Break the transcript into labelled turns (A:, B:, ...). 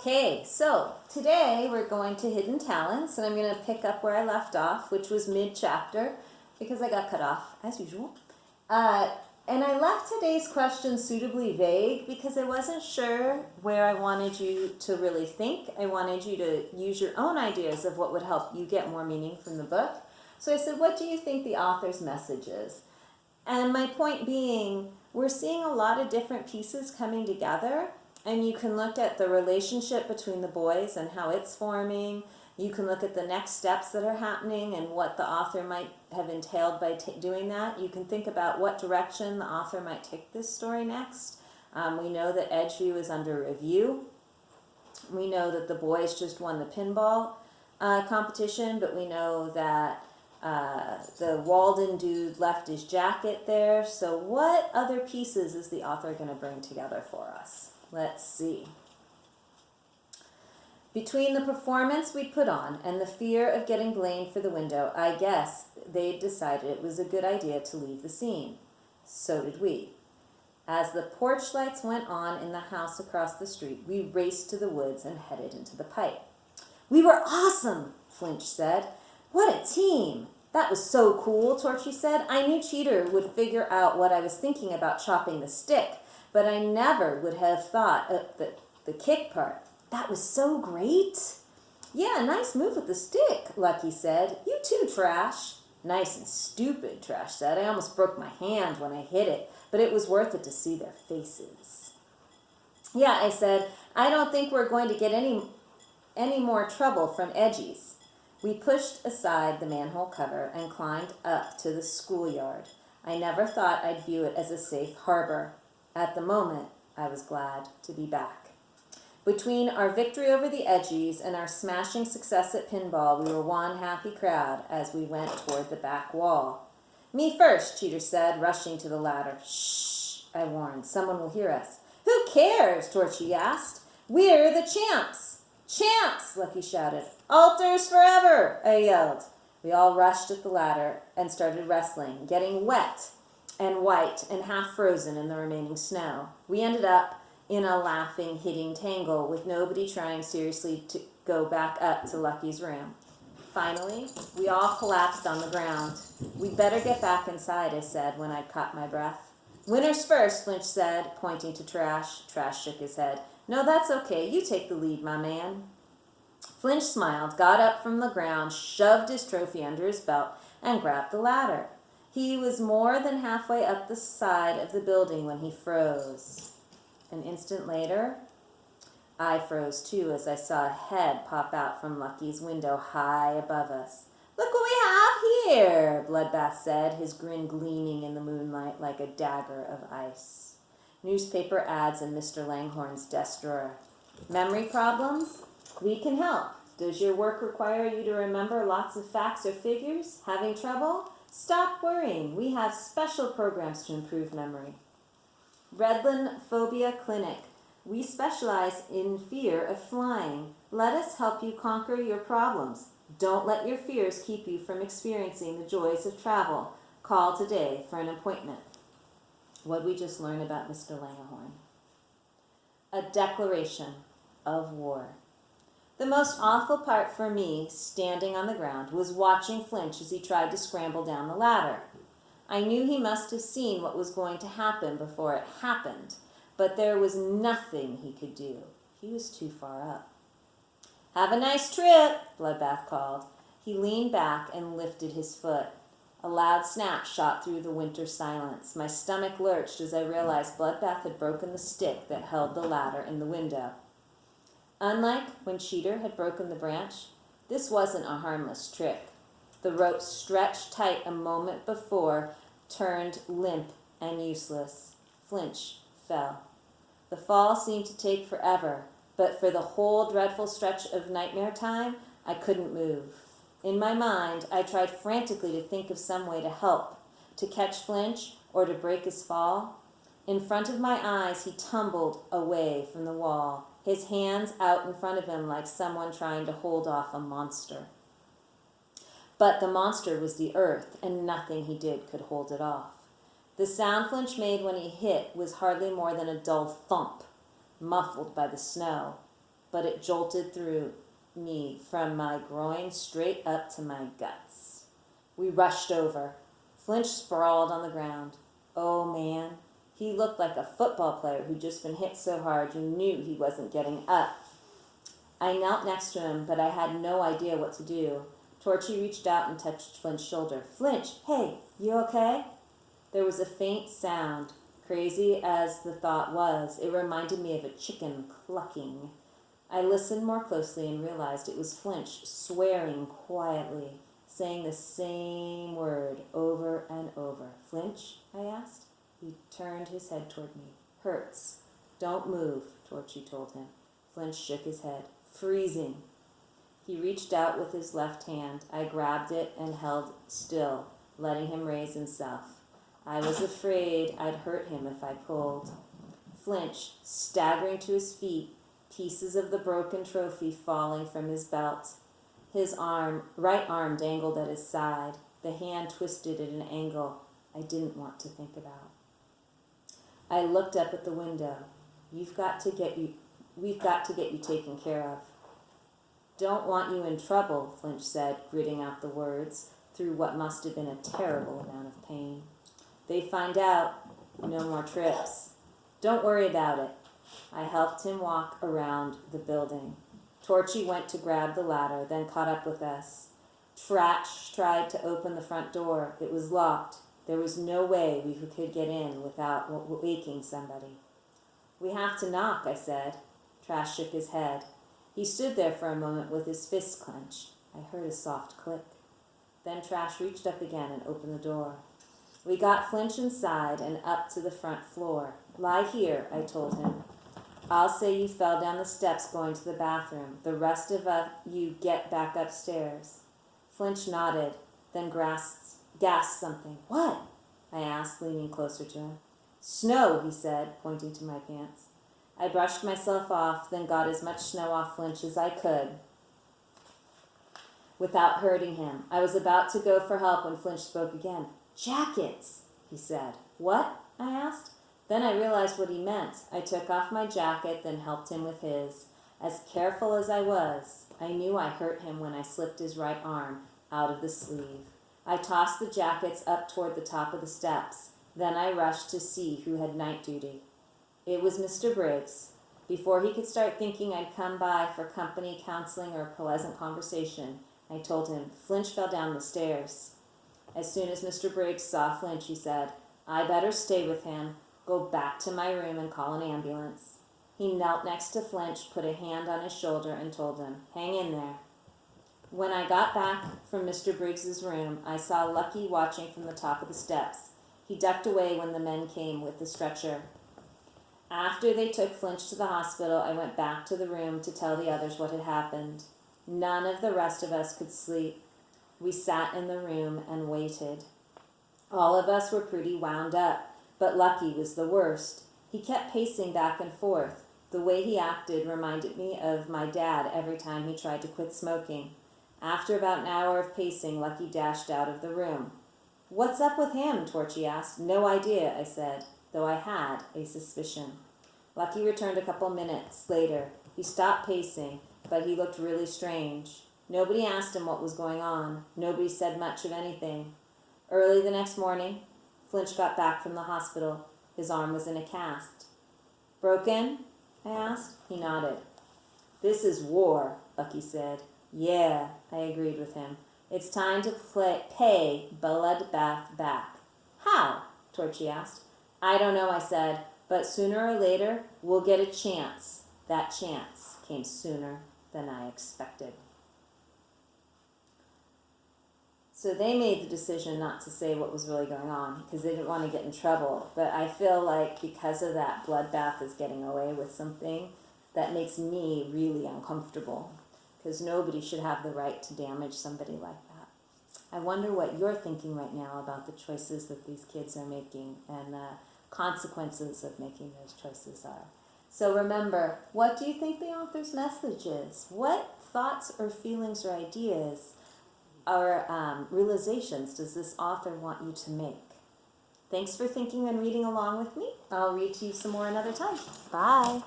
A: Okay, so today we're going to Hidden Talents, and I'm going to pick up where I left off, which was mid-chapter, because I got cut off, as usual. And I left today's question suitably vague because I wasn't sure where I wanted you to really think. I wanted you to use your own ideas of what would help you get more meaning from the book. So I said, what do you think the author's message is? And my point being, we're seeing a lot of different pieces coming together, and you can look at the relationship between the boys and how it's forming. You can look at the next steps that are happening and what the author might have entailed by doing that. You can think about what direction the author might take this story next. We know that Edgeview is under review. We know that the boys just won the pinball competition, but we know that the Walden dude left his jacket there. So what other pieces is the author going to bring together for us? Let's see. Between the performance we put on and the fear of getting blamed for the window, I guess they'd decided it was a good idea to leave the scene. So did we. As the porch lights went on in the house across the street, we raced to the woods and headed into the pipe. "We were awesome," Flinch said. "What a team!" "That was so cool," Torchy said. "I knew Cheater would figure out what I was thinking about chopping the stick, but I never would have thought of the kick part. That was so great." "Yeah, nice move with the stick," Lucky said. "You too, Trash." "Nice and stupid," Trash said. "I almost broke my hand when I hit it, but it was worth it to see their faces." "Yeah," I said. "I don't think we're going to get any more trouble from Edgies." We pushed aside the manhole cover and climbed up to the schoolyard. I never thought I'd view it as a safe harbor. At the moment, I was glad to be back. Between our victory over the Edgies and our smashing success at pinball, we were one happy crowd as we went toward the back wall. "Me first," Cheater said, rushing to the ladder. "Shh," I warned. "Someone will hear us." "Who cares?" Torchy asked. "We're the champs." "Champs!" Lucky shouted. "Alters forever!" I yelled. We all rushed at the ladder and started wrestling, getting wet and white and half frozen in the remaining snow. We ended up in a laughing, hitting tangle with nobody trying seriously to go back up to Lucky's room. Finally, we all collapsed on the ground. "We'd better get back inside," I said when I'd caught my breath. "Winners first," Flinch said, pointing to Trash. Trash shook his head. "No, that's okay. You take the lead, my man." Flinch smiled, got up from the ground, shoved his trophy under his belt, and grabbed the ladder. He was more than halfway up the side of the building when he froze. An instant later, I froze too as I saw a head pop out from Lucky's window high above us. "Look what we have here," Bloodbath said, his grin gleaming in the moonlight like a dagger of ice. "Newspaper ads in Mr. Langhorne's desk drawer. Memory problems? We can help. Does your work require you to remember lots of facts or figures? Having trouble? Stop worrying. We have special programs to improve memory. Redland Phobia Clinic. We specialize in fear of flying. Let us help you conquer your problems. Don't let your fears keep you from experiencing the joys of travel. Call today for an appointment." What'd we just learn about Mr. Langhorne? A declaration of war. The most awful part for me, standing on the ground, was watching Flinch as he tried to scramble down the ladder. I knew he must have seen what was going to happen before it happened, but there was nothing he could do. He was too far up. "Have a nice trip," Bloodbath called. He leaned back and lifted his foot. A loud snap shot through the winter silence. My stomach lurched as I realized Bloodbath had broken the stick that held the ladder in the window. Unlike when Cheater had broken the branch, this wasn't a harmless trick. The rope stretched tight a moment before turned limp and useless. Flinch fell. The fall seemed to take forever, but for the whole dreadful stretch of nightmare time, I couldn't move. In my mind, I tried frantically to think of some way to help, to catch Flinch or to break his fall. In front of my eyes, he tumbled away from the wall, his hands out in front of him like someone trying to hold off a monster. But the monster was the earth, and nothing he did could hold it off. The sound Flinch made when he hit was hardly more than a dull thump, muffled by the snow. but it jolted through me from my groin straight up to my guts. We rushed over. Flinch sprawled on the ground. Oh man, he looked like a football player who'd just been hit so hard you knew he wasn't getting up. I knelt next to him, but I had no idea what to do. Torchy reached out and touched Flinch's shoulder. Flinch, hey, you okay? There was a faint sound. Crazy as the thought was, it reminded me of a chicken clucking. I listened more closely and realized it was Flinch swearing quietly, saying the same word over and over. Flinch? I asked. He turned his head toward me. Hurts. Don't move, Torchy told him. Flinch shook his head. Freezing. He reached out with his left hand. I grabbed it and held still, letting him raise himself. I was afraid I'd hurt him if I pulled. Flinch, staggering to his feet, pieces of the broken trophy falling from his belt. His right arm dangled at his side, the hand twisted at an angle I didn't want to think about. I looked up at the window. We've got to get you taken care of. Don't want you in trouble, Flinch said, gritting out the words through what must have been a terrible amount of pain. They find out, no more trips. Don't worry about it. I helped him walk around the building. Torchy went to grab the ladder, then caught up with us. Trash tried to open the front door. It was locked. There was no way we could get in without waking somebody. We have to knock, I said. Trash shook his head. He stood there for a moment with his fists clenched. I heard a soft click. Then Trash reached up again and opened the door. We got Flinch inside and up to the front floor. Lie here, I told him. I'll say you fell down the steps going to the bathroom. The rest of you get back upstairs. Flinch nodded, then gasped something. What? I asked, leaning closer to him. Snow, he said, pointing to my pants. I brushed myself off, then got as much snow off Flinch as I could without hurting him. I was about to go for help when Flinch spoke again. Jackets, he said. What? I asked. Then I realized what he meant. I took off my jacket, then helped him with his. As careful as I was, I knew I hurt him when I slipped his right arm out of the sleeve. I tossed the jackets up toward the top of the steps. Then I rushed to see who had night duty. It was Mr. Briggs. Before he could start thinking I'd come by for company, counseling, or a pleasant conversation, I told him, Flinch fell down the stairs. As soon as Mr. Briggs saw Flinch, he said, I better stay with him, go back to my room and call an ambulance. He knelt next to Flinch, put a hand on his shoulder, and told him, hang in there. When I got back from Mr. Briggs's room, I saw Lucky watching from the top of the steps. He ducked away when the men came with the stretcher. After they took Flinch to the hospital, I went back to the room to tell the others what had happened. None of the rest of us could sleep. We sat in the room and waited. All of us were pretty wound up, but Lucky was the worst. He kept pacing back and forth. The way he acted reminded me of my dad every time he tried to quit smoking. After about an hour of pacing, Lucky dashed out of the room. What's up with him? Torchy asked. No idea, I said, though I had a suspicion. Lucky returned a couple minutes later. He stopped pacing, but he looked really strange. Nobody asked him what was going on. Nobody said much of anything. Early the next morning, Flinch got back from the hospital. His arm was in a cast. Broken? I asked. He nodded. This is war, Lucky said. Yeah, I agreed with him. It's time to pay Bloodbath back. How? Torchy asked. I don't know, I said, but sooner or later, we'll get a chance. That chance came sooner than I expected. So they made the decision not to say what was really going on because they didn't want to get in trouble. But I feel like because of that, Bloodbath is getting away with something that makes me really uncomfortable because nobody should have the right to damage somebody like that. I wonder what you're thinking right now about the choices that these kids are making and the consequences of making those choices are. So remember, what do you think the author's message is? What thoughts or feelings or ideas or realizations does this author want you to make? Thanks for thinking and reading along with me. I'll read to you some more another time. Bye.